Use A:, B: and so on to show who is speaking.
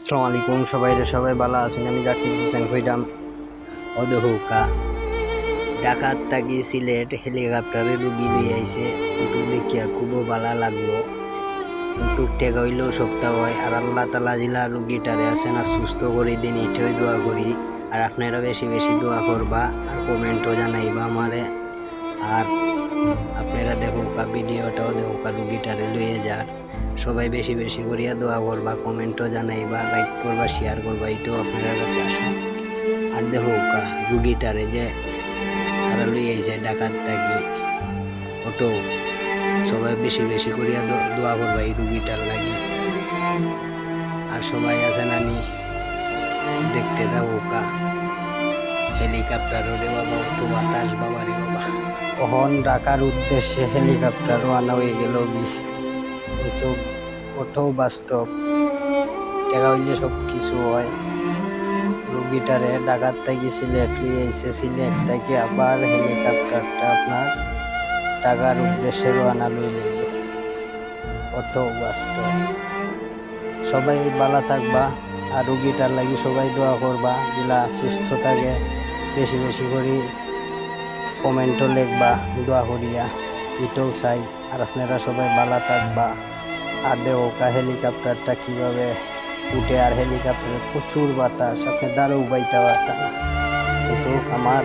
A: আসসালামু আলাইকুম সবাই ভালো আছেন। আমি জাকির হোসেন কইলাম অদহুকা ঢাকার থাকি সিলেট হেলিকপ্টারে রুগী লই আইছে। কিন্তু দেখিয়া খুবও ভালো লাগলো। কিন্তু টেকা হইলেও সপ্তাহ হয় আর আল্লাহ তালা জিলা রুগীটারে আছে না সুস্থ করে দিন, এটাই দোয়া করি। আর আপনারা বেশি বেশি দোয়া করবা আর কমেন্টও জানাইবা আমারে। আর আপনারা দেখুকা ভিডিওটাও দেখুকা রুগীটারে লইয়ে যার সবাই বেশি বেশি করিয়া দোয়া করবা, কমেন্টও জানাইবা, লাইক করবা, শেয়ার করবা, এটাও আপনার কাছে আসে। আর দেখুকা রুগীটারে যে তারা লই আইছে ঢাকার থাকি অটো, সবাই বেশি বেশি করিয়া দোয়া করবা এই রুগীটার লাগি। আর সবাই আছে নানি দেখতে থাকুকা হেলিকপ্টার রে বাবা, অত বাতাস বাবা রে বাবা। তখন ঢাকার উদ্দেশ্যে হেলিকপ্টার রওনা হয়ে গেল। কিন্তু ওটাও বাস্তব, টাকা হইলে সব কিছু হয়। রুগীটারে ঢাকার থেকে সিলেট নিয়ে এসে সিলেট থেকে আবার হেলিকপ্টারটা আপনার ঢাকার উদ্দেশ্যে রওনা লইল। ওটাও বাস্তব। সবাই ভালো থাকবা আর রুগীটার লাগি সবাই দোয়া করবা, যেটা সুস্থ থাকে। বেশি বেশি করে কমেন্টও লিখবা দোয়া করিয়া, এটাও চাই। আর আপনারা সবাই ভালো থাকবা। আর দেখোকা হেলিকপ্টারটা কিভাবে উঠে, আর হেলিকপ্টারে প্রচুর বাতাস, আপনি দাঁড়াও বাইতে পারতেন না। কিন্তু আমার